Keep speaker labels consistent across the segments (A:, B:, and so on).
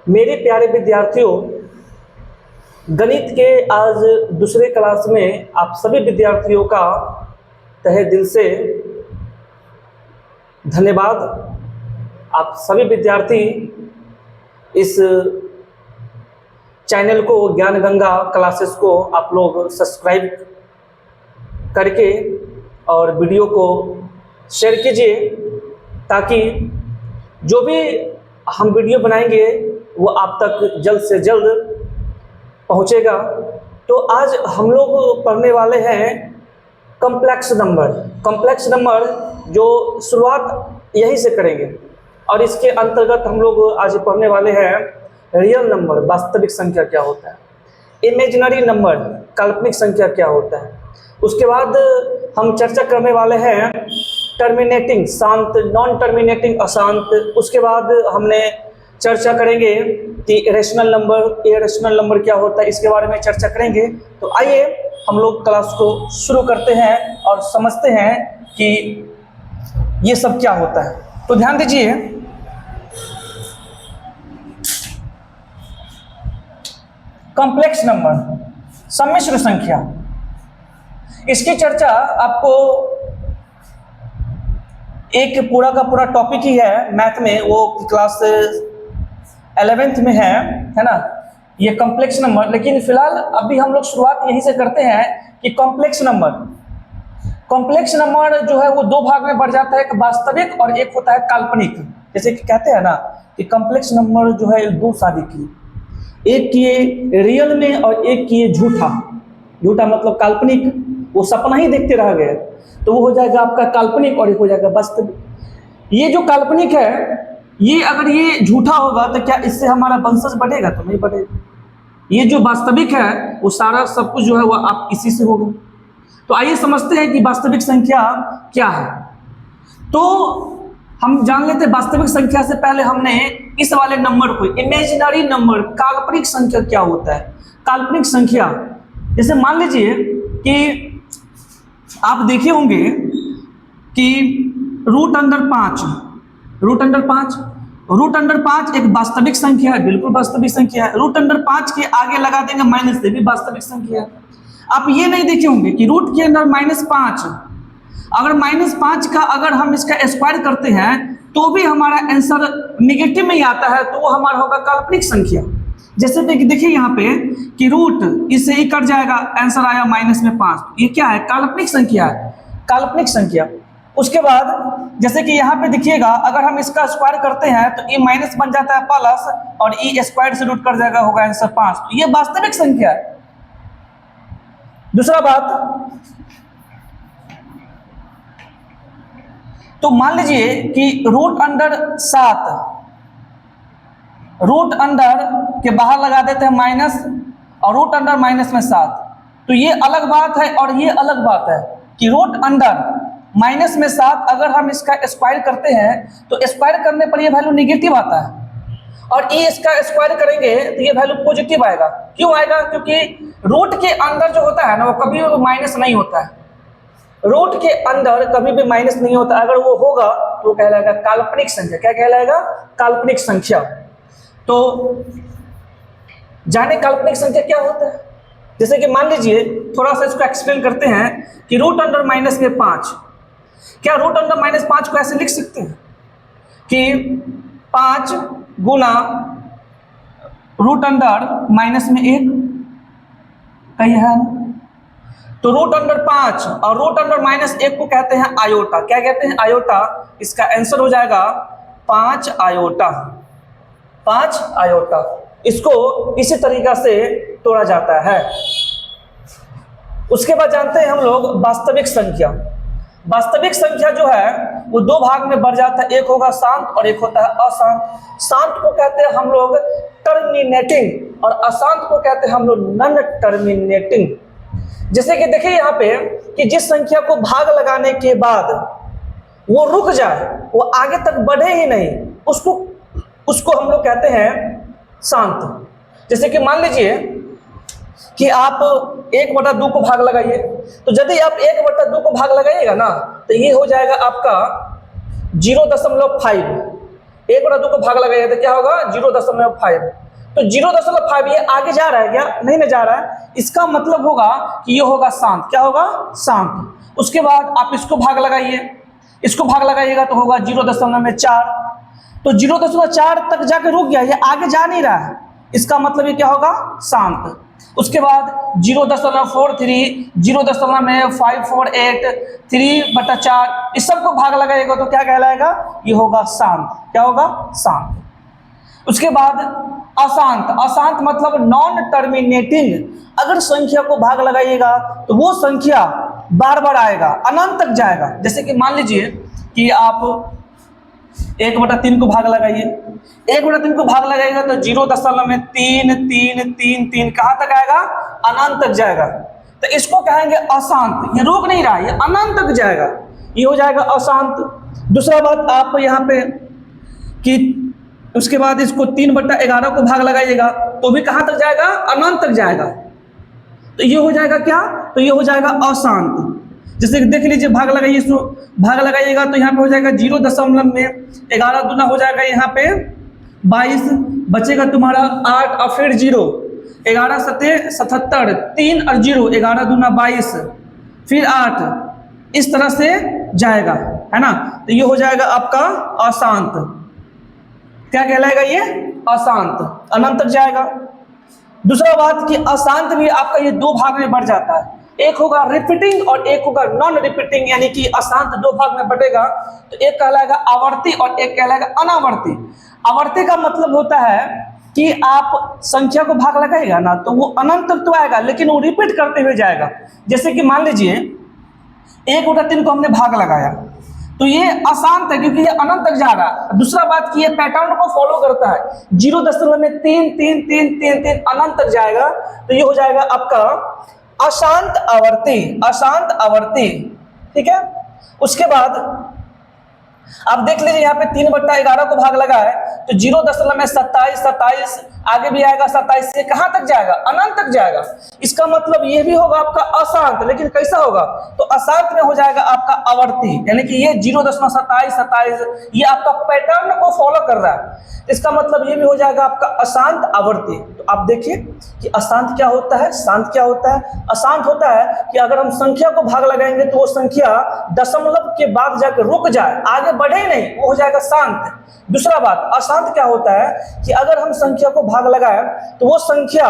A: मेरे प्यारे विद्यार्थियों, गणित के आज दूसरे क्लास में आप सभी विद्यार्थियों का तहे दिल से धन्यवाद। आप सभी विद्यार्थी इस चैनल को ज्ञान गंगा क्लासेस को आप लोग सब्सक्राइब करके और वीडियो को शेयर कीजिए, ताकि जो भी हम वीडियो बनाएंगे वो आप तक जल्द से जल्द पहुंचेगा। तो आज हम लोग पढ़ने वाले हैं कॉम्प्लेक्स नंबर। कॉम्प्लेक्स नंबर जो शुरुआत यहीं से करेंगे और इसके अंतर्गत हम लोग आज पढ़ने वाले हैं रियल नंबर, वास्तविक संख्या क्या होता है, इमेजिनरी नंबर, काल्पनिक संख्या क्या होता है। उसके बाद हम चर्चा करने वाले हैं टर्मिनेटिंग शांत, नॉन टर्मिनेटिंग अशांत। उसके बाद हमने चर्चा करेंगे कि इरेशनल नंबर, इरेशनल नंबर क्या होता है, इसके बारे में चर्चा करेंगे। तो आइए हम लोग क्लास को शुरू करते हैं और समझते हैं कि ये सब क्या होता है। तो ध्यान दीजिए, कॉम्प्लेक्स नंबर, सम्मिश्र संख्या, इसकी चर्चा आपको एक पूरा का पूरा टॉपिक ही है मैथ में, वो क्लास 11th में है ना, ये कॉम्प्लेक्स नंबर। लेकिन फिलहाल अभी हम लोग शुरुआत यहीं से करते हैं कि कॉम्प्लेक्स नंबर जो है वो दो भाग में बढ़ जाता है, एक वास्तविक और एक होता है काल्पनिक। जैसे कि कहते हैं ना कि कॉम्प्लेक्स नंबर जो है दो शादी की, एक किए रियल में और एक किए झूठा। झूठा मतलब काल्पनिक, वो सपना ही देखते रह गए, तो वो हो जाएगा आपका काल्पनिक और एक हो जाएगा वास्तविक। ये जो काल्पनिक है, ये अगर ये झूठा होगा तो क्या इससे हमारा वंशज बढ़ेगा? तो नहीं बढ़ेगा। ये जो वास्तविक है वो सारा सब कुछ जो है वो आप इसी से होगा। तो आइए समझते हैं कि वास्तविक संख्या क्या है। तो हम जान लेते हैं वास्तविक संख्या से पहले हमने इस वाले नंबर को, इमेजिनरी नंबर, काल्पनिक संख्या क्या होता है। काल्पनिक संख्या जैसे मान लीजिए कि आप देखे होंगे कि रूट अंडर 5 एक वास्तविक संख्या है, बिल्कुल वास्तविक संख्या है। रूट अंडर 5 के आगे लगा देंगे माइनस से, भी वास्तविक संख्या है। आप ये नहीं देखे होंगे कि रूट के अंदर -5, अगर -5 का अगर हम इसका स्क्वायर करते हैं तो भी हमारा आंसर निगेटिव में ही आता है, तो वो हमारा होगा काल्पनिक संख्या। जैसे देखिए यहाँ पे कि रूट इससे ही कट जाएगा, आंसर आया -5, ये क्या है? काल्पनिक संख्या है, काल्पनिक संख्या। उसके बाद जैसे कि यहाँ पे देखिएगा, अगर हम इसका स्क्वायर करते हैं तो ये माइनस बन जाता है प्लस, और ये स्क्वायर से रूट कर जाएगा, होगा आंसर 5, तो ये वास्तविक संख्या है। दूसरा बात, तो मान लीजिए कि रूट अंडर के बाहर लगा देते हैं माइनस, और रूट अंडर माइनस में 7, तो ये अलग बात है और ये अलग बात है कि रूट अंडर माइनस में 7 अगर हम इसका स्क्वायर करते हैं तो स्क्वायर करने पर ये वैल्यू निगेटिव आता है, और ये इसका स्क्वायर करेंगे तो ये वैल्यू पॉजिटिव आएगा। क्यों आएगा? क्योंकि रूट के अंदर जो होता है ना, वो कभी भी माइनस नहीं होता है। रूट के अंदर कभी भी माइनस नहीं होता, अगर वो होगा तो कहलाएगा काल्पनिक संख्या। क्या कहलाएगा? काल्पनिक संख्या। तो जाने काल्पनिक संख्या क्या होता है। जैसे कि मान लीजिए, थोड़ा सा इसको एक्सप्लेन करते हैं कि रूट अंडर माइनस में 5, क्या रूट अंडर -5 को ऐसे लिख सकते हैं कि 5 गुना रूट अंडर माइनस में 1, कहीं है? तो रूट अंडर 5 और रूट अंडर -1 को कहते हैं आयोटा। क्या कहते हैं? आयोटा। इसका आंसर हो जाएगा 5 आयोटा, 5 आयोटा। इसको इसी तरीका से तोड़ा जाता है। उसके बाद जानते हैं हम लोग वास्तविक संख्या। वास्तविक संख्या जो है वो दो भाग में बढ़ जाता है, एक होगा शांत और एक होता है अशांत। शांत को कहते हैं हम लोग टर्मिनेटिंग और अशांत को कहते हैं हम लोग नॉन टर्मिनेटिंग। जैसे कि देखिए यहाँ पे कि जिस संख्या को भाग लगाने के बाद वो रुक जाए, वो आगे तक बढ़े ही नहीं, उसको हम लोग कहते हैं शांत। जैसे कि मान लीजिए कि आप 1/2 को भाग लगाइए, तो यदि आप 1/2 को भाग लगाइएगा ना, तो ये हो जाएगा आपका 0.5। 1/2 को भाग लगाइए तो क्या होगा 0.5। तो 0.5 ये आगे जा रहा है क्या? नहीं ना जा रहा है। इसका मतलब होगा कि ये होगा शांत। क्या होगा? शांत। उसके बाद आप इसको भाग लगाइए, इसको भाग लगाइएगा तो होगा 0.4। तो 0.4 तक जाकर रुक गया, ये आगे जा नहीं रहा है। इसका मतलब ये क्या होगा? शांत। उसके बाद 0.43, 0.548, 3/4, इस सबको भाग लगाएगा तो क्या कहलाएगा? ये होगा शांत। क्या होगा? शांत। उसके बाद अशांत। अशांत मतलब नॉन टर्मिनेटिंग। अगर संख्या को भाग लगाइएगा तो वो संख्या बार बार आएगा, अनंत तक जाएगा। जैसे कि मान लीजिए कि आप 1/3 को भाग लगाइए, 1/3 को भाग लगाएगा तो 0.33333 कहाँ तक आएगा? अनंत तक जाएगा। तो इसको कहेंगे अशांत। ये रुक नहीं रहा, ये अनंत तक जाएगा, ये हो जाएगा अशांत। दूसरा बात आप यहाँ पे कि उसके बाद इसको 3/11 को भाग लगाइएगा तो भी कहाँ तक जाएगा? अनंत तक जाएगा। तो ये हो जाएगा क्या? तो ये हो जाएगा अशांत। जैसे कि देख लीजिए, भाग लगाइए, इसको भाग लगाइएगा तो यहाँ पे हो जाएगा 0.11 दूना हो जाएगा यहाँ पे 22, बचेगा तुम्हारा 8 और फिर 0, 11 सत्ते 77, 3 और 0, 11 दूना 22, फिर 8, इस तरह से जाएगा, है ना। तो ये हो जाएगा आपका अशांत। क्या कहलाएगा ये? अशांत, अनंत तक जाएगा। दूसरा बात कि अशांत भी आपका ये 2 भाग में बढ़ जाता है, एक होगा रिपीटिंग और एक होगा नॉन रिपीटिंग, यानी कि अशांत 2 भाग में बटेगा। तो एक कहलाएगा आवर्ती और एक कहलाएगा अनावर्ती। आवर्ती का मतलब होता है कि आप संख्या को भाग लगाएगा ना तो वो अनंत तक तो आएगा, लेकिन वो रिपीट करते हुए जाएगा। जैसे कि मान लीजिए 1/3 को हमने भाग लगाया तो ये अशांत है क्योंकि ये अनंत तक जा रहा है। दूसरा बात कि ये पैटर्न को फॉलो करता है, 0.33333 अनंत तक जाएगा। तो ये हो जाएगा आपका अशांत आवर्ती, अशांत आवर्ती। ठीक है। उसके बाद आप देख लीजिए यहाँ पे 3/11 को भाग लगा है तो 0.27, आगे भी आएगा 27 से कहां तक जाएगा? अनंत तक जाएगा। इसका मतलब ये भी होगा आपका अशांत, लेकिन कैसा होगा? तो अशांत में हो जाएगा आपका आवर्ती, यानी कि ये 0.27 ये आपका पैटर्न को फॉलो कर रहा है। इसका मतलब ये भी हो जाएगा आपका अशांत आवर्ती। तो आप देखिए कि अशांत क्या होता है, शांत क्या होता है। अशांत होता है कि अगर हम संख्या को भाग लगाएंगे तो वो संख्या दशमलव के बाद जाकर रुक जाए, आगे बढ़े नहीं, वो हो जाएगा शांत। दूसरा बात, अशांत क्या होता है कि अगर हम संख्या को भाग लगाए तो वो संख्या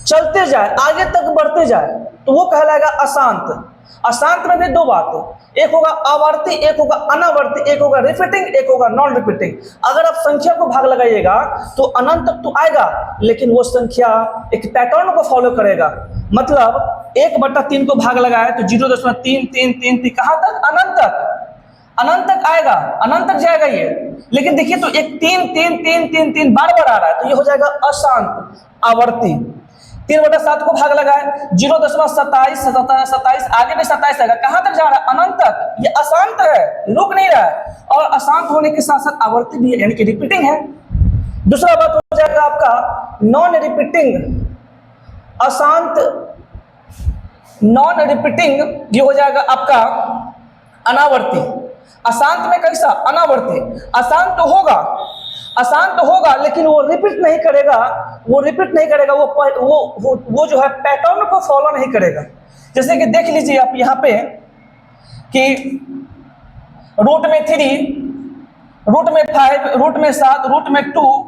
A: चलते जाए, आगे तक बढ़ते जाए, तो वो कहलाएगा अशांत। अशांत में भी 2 बात, एक होगा आवर्ती, एक होगा अनावर्ती, एक होगा रिपीटिंग, एक होगा नॉन रिपीटिंग। अगर आप संख्या को भाग लगाइएगा तो अनंत तक तो आएगा, लेकिन वो संख्या एक पैटर्न को फॉलो करेगा। मतलब 1/3 को भाग लगाए तो 0.3333 कहां तक? अनंत तक, अनंत तक आएगा, अनंत तक जाएगा ये। लेकिन देखिए तो एक 3 बार बार आ रहा है, तो ये हो जाएगा अशांत आवर्ती। 3/7 को भाग लगाए 0.27 आगे भी 27 आएगा, कहां तक जा रहा है? अनंत तक। ये अशांत है, रुक नहीं रहा है, और अशांत होने के साथ साथ आवर्ती भी है, यानी कि रिपीटिंग है। दूसरा बात हो जाएगा आपका नॉन रिपीटिंग, अशांत नॉन रिपीटिंग, ये हो जाएगा आपका अनावर्ती। अशांत में कैसा? अनावर्ती। अशांत तो होगा, अशांत होगा, लेकिन वो रिपीट नहीं करेगा, वो जो है पैटर्न को फॉलो नहीं करेगा। जैसे कि देख लीजिए आप यहाँ पे कि रूट में 3, रूट में 5, रूट में 7, रूट में 2,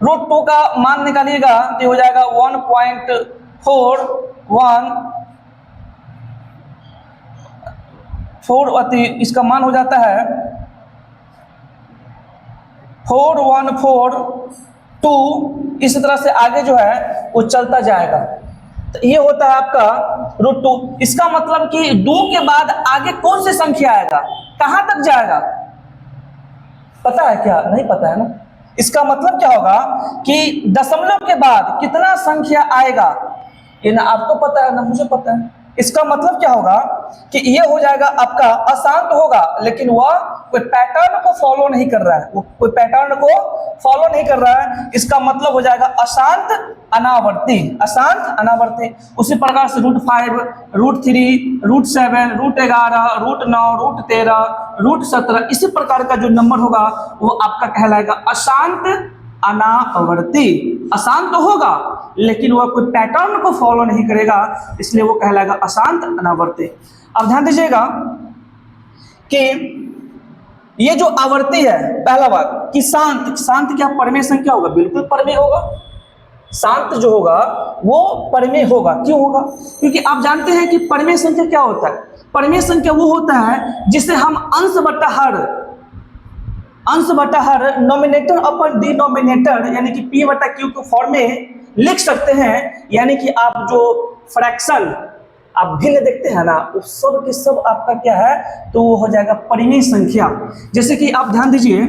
A: रूट 2 का मान निकालिएगा तो हो जाएगा 1.414, इसका मान हो जाता है 4142। इस तरह से आगे जो है वो चलता जाएगा। तो ये होता है आपका √2। इसका मतलब कि 2 के बाद आगे कौन सी संख्या आएगा, कहां तक जाएगा, पता है क्या? नहीं पता है ना। इसका मतलब क्या होगा कि दशमलव के बाद कितना संख्या आएगा, ये ना आपको पता है ना मुझे पता है। इसका मतलब क्या होगा कि ये हो जाएगा आपका अशांत होगा, लेकिन वह कोई पैटर्न को फॉलो नहीं कर रहा है, वो कोई पैटर्न को फॉलो नहीं कर रहा है। इसका मतलब हो जाएगा अशांत अनावर्ती, अशांत अनावर्ती। उसी प्रकार से √5, √3, √7, √11, √9, √13, √17, इसी प्रकार का जो नंबर होगा वो आपका कहलाएगा अशांत अनावर्ती। अशांत तो होगा लेकिन वह कोई पैटर्न को फॉलो नहीं करेगा, इसलिए वो कहलाएगा अशांत अनावर्ती। अब ध्यान दीजिएगा कि ये जो आवर्ती है, पहला बात कि शांत, शांत क्या परमेय संख्या होगा? बिल्कुल परमेय होगा। शांत जो होगा वो परमेय होगा। क्यों होगा? क्योंकि आप जानते हैं कि परमेय संख्या क्या होता है। परमेय संख्या वो होता है जिसे हम अंश बटा हर नोमिनेटर अपन डिनोमिनेटर यानी कि P बटा Q के फॉर्म में लिख सकते हैं। यानी कि आप जो फ्रैक्शन आप भिन्न देखते हैं ना, उस सब के सब आपका क्या है, तो वो हो जाएगा परिमेय संख्या। जैसे कि आप ध्यान दीजिए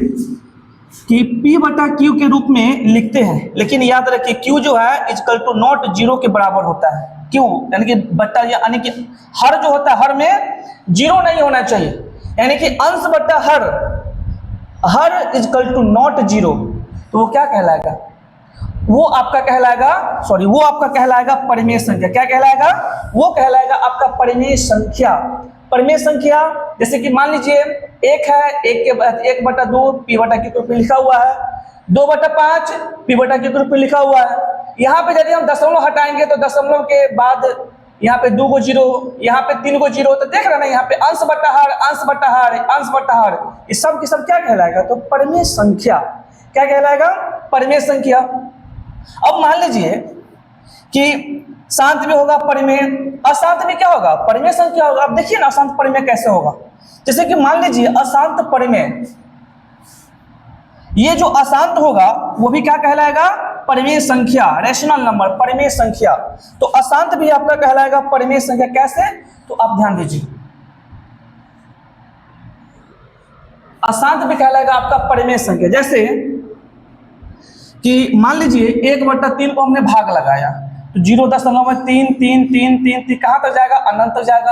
A: कि P बटा Q के रूप में लिखते हैं, लेकिन याद रखिए Q जो है इक्वल टू नॉट 0 के बराबर होता है। क्यों? यानी कि बटा यानी कि हर जो होता है हर में 0 नहीं होना चाहिए, यानी कि अंश बटा हर इक्वल टू नॉट 0, तो वो क्या कहलाएगा? वो आपका कहलाएगा परिमेय संख्या। क्या कहलाएगा? वो कहलाएगा आपका परिमेय संख्या। परिमेय संख्या जैसे कि मान लीजिए 1 है, 1 बटा 2 P बटा Q के रूप में लिखा हुआ है, 2 बटा 5 P बटा Q के रूप में लिखा हुआ है। यहाँ पे यदि हम दशमलव हटाएंगे तो दशमलव के बाद यहाँ पे 2 को 0, यहाँ पे 3 को 0, तो देख रहे ना यहाँ पे अंश बटा हर, ये सब की सब क्या कहलाएगा? तो परिमेय संख्या। क्या कहलाएगा? परिमेय संख्या। अब मान लीजिए कि शांत भी होगा परिमेय, अशांत भी क्या होगा? परिमेय संख्या होगा। अब देखिए ना अशांत परिमेय कैसे होगा। जैसे कि मान लीजिए अशांत परिमेय, ये जो अशांत होगा वो भी क्या कहलाएगा? परिमेय संख्या, रैशनल नंबर, परिमेय संख्या। तो अशांत भी आपका कहलाएगा परिमेय संख्या। कैसे? तो आप ध्यान दीजिए, अशांत भी कहलाएगा आपका परिमेय संख्या। जैसे कि मान लीजिए 1 बटा 3 को हमने भाग लगाया तो 0.33333 कहां तक जाएगा? अनंत तक जाएगा।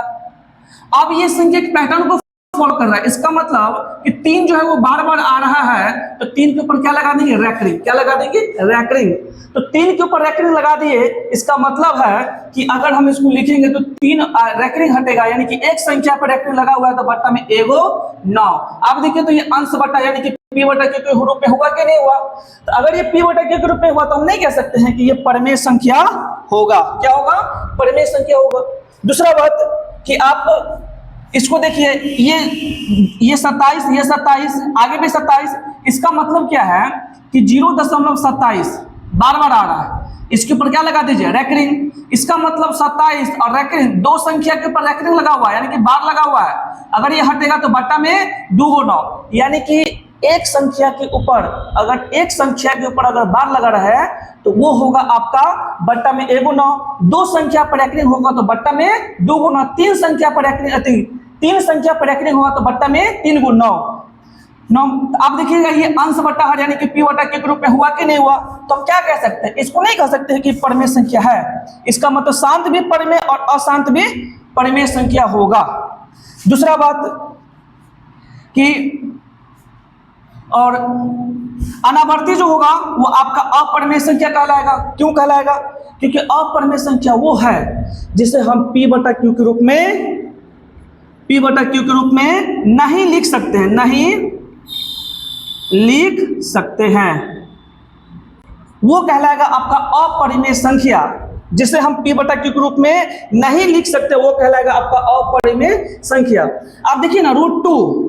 A: अब ये संख्या एक पैटर्न को फॉलो कर रहा है। इसका मतलब कि 3 जो है वो बार बार आ रहा है, तो 3 के ऊपर क्या लगा देंगे? रैकरिंग। क्या लगा देंगे? रैकरिंग। तो 3 के ऊपर रैकरिंग लगा दिए, इसका मतलब है कि अगर हम इसको लिखेंगे तो 3 रैकरिंग हटेगा, यानी कि एक संख्या पर रैकरिंग लगा हुआ है तो बट्टा में एगो 9। आप देखिए तो ये अंश बट्टा यानी कि P बटा Q के रूप में हुआ कि नहीं हुआ? तो अगर ये P बटा Q के रूप में हुआ तो हम नहीं कह सकते हैं कि ये परिमेय संख्या होगा। क्या होगा? परिमेय संख्या होगा। दूसरा बात कि आप इसको देखिए, ये 27, ये 27, आगे भी 27, इसका मतलब क्या है कि 0.27 बार बार आ रहा है, इसके ऊपर क्या लगा दीजिए? रैकरिंग। इसका मतलब 27 और रैकरिंग, दो संख्या के ऊपर रैकरिंग लगा हुआ है यानी कि बार लगा हुआ है। अगर ये हटेगा तो बट्टा में 2 को 9, यानी कि एक संख्या के ऊपर अगर बार लगा रहा है तो वो होगा आपका बट्टा में एगो 9। 2 संख्या पर रैकरिंग होगा तो बट्टा में 2 को 9। 3 संख्या पर रैकरिंग होगा तो बट्टा में 3 को 9। आप देखिएगा ये अंश बट्टा हर यानी कि P बटा Q के रूप में हुआ कि नहीं हुआ? तो हम क्या कह सकते हैं? इसको नहीं कह सकते हैं कि परिमेय संख्या है। इसका मतलब शांत भी परिमेय और अशांत भी परिमेय संख्या होगा। दूसरा बात कि और अनावर्ती जो होगा वो आपका अपरिमेय संख्या कहलाएगा। क्यों कहलाएगा? क्योंकि अपरिमेय संख्या वो है जिसे हम P बटा Q के रूप में नहीं लिख सकते हैं, वो कहलाएगा आपका अपरिमेय संख्या। जिसे हम P बटा Q के रूप में नहीं लिख सकते वो कहलाएगा आपका अपरिमेय संख्या। आप देखिए ना √2,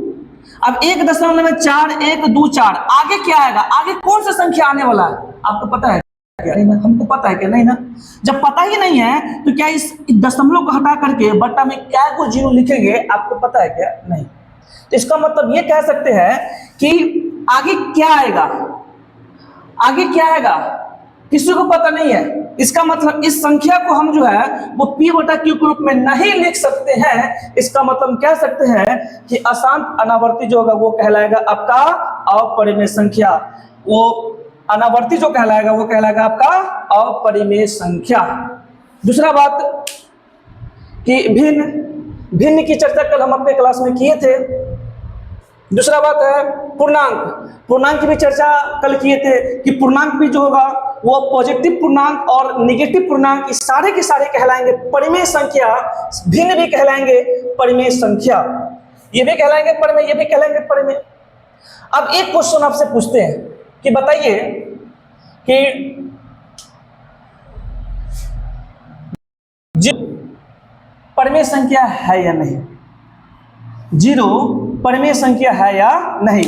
A: अब 1.4124 आगे क्या आएगा? आगे कौन सा संख्या आने वाला है? आपको पता है क्या? नहीं ना, हमको पता है क्या? नहीं ना। जब पता ही नहीं है तो क्या इस दशमलव को हटा करके बट्टा में क्या को 0 लिखेंगे? आपको पता है क्या? नहीं। तो इसका मतलब ये कह सकते हैं कि आगे क्या आएगा किसी को पता नहीं है। इसका मतलब इस संख्या को हम जो है वो P बटा Q के रूप में नहीं लिख सकते हैं। इसका मतलब कह सकते हैं कि अशांत अनावर्ती जो होगा वो कहलाएगा आपका अपरिमेय संख्या। वो अनावर्ती जो कहलाएगा वो कहलाएगा आपका अपरिमेय संख्या। दूसरा बात कि भिन्न की चर्चा कल हम अपने क्लास में किए थे। दूसरा बात है पूर्णांक की भी चर्चा कल किए थे कि पूर्णांक भी जो होगा वो पॉजिटिव पूर्णांक और नेगेटिव पूर्णांक सारे के सारे कहलाएंगे परिमेय संख्या, भिन्न भी कहलाएंगे परिमेय संख्या, ये भी कहलाएंगे परिमेय, ये भी कहलाएंगे परिमेय। अब एक क्वेश्चन आपसे पूछते हैं कि बताइए कि परिमेय संख्या है या नहीं, 0 परिमेय संख्या है या नहीं।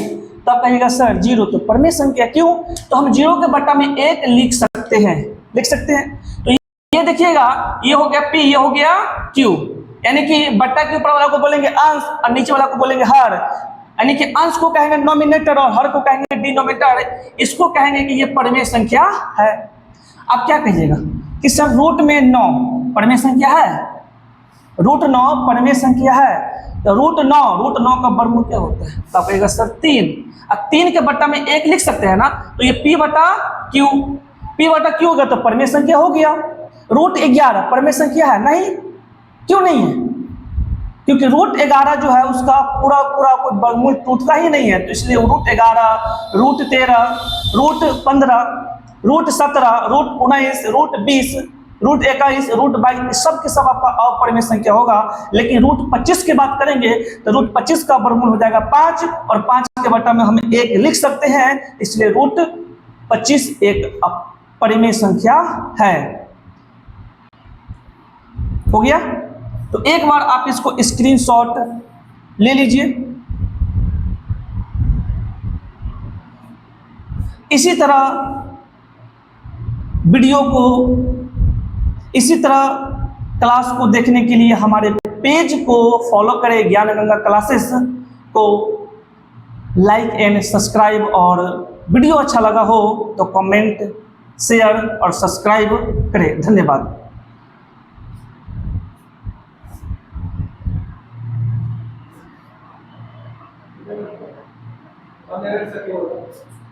A: तब कहिएगा सर 0 तो परिमेय संख्या, क्यों? तो हम 0 के बट्टा में 1 लिख सकते हैं। तो ये देखिएगा, ये हो गया P, ये हो गया Q, यानी कि बट्टा के ऊपर वाला को बोलेंगे अंश और नीचे वाला को बोलेंगे हर, यानी कि अंश को कहेंगे नोमिनेटर और हर को कहेंगे डिनोमिनेटर। इसको कहेंगे कि ये परिमेय संख्या है। अब क्या कहिएगा कि सर रूट में 9 परिमेय संख्या है, रूट 9 परिमेय संख्या है, तो रूट 9 का वर्गमूल क्या होता है? तो आप कहेगा सर 3। अब 3 के बट्टा में 1 लिख सकते हैं ना, तो ये P बटा Q हो गया, तो परिमेय संख्या हो गया। रूट 11 परिमेय संख्या है? नहीं, क्यों नहीं है? क्योंकि रूट 11 जो है उसका पूरा कोई वर्गमूल टूटता ही नहीं है, तो इसलिए route 11, route 13, route 15, route 17, route 19, route 20, route 21, route 22, सब के सब आपका अपरिमेय संख्या होगा। लेकिन रूट 25 की बात करेंगे तो रूट 25 का वर्गमूल हो जाएगा 5 और 5 के बट्टा में हम 1 लिख सकते हैं, इसलिए रूट 25 एक अपरिमेय संख्या है। हो गया? तो एक बार आप इसको स्क्रीनशॉट ले लीजिए। इसी तरह वीडियो को, इसी तरह क्लास को देखने के लिए हमारे पेज को फॉलो करें, ज्ञान गंगा क्लासेस को लाइक एंड सब्सक्राइब, और वीडियो अच्छा लगा हो तो कमेंट, शेयर और सब्सक्राइब करें। धन्यवाद।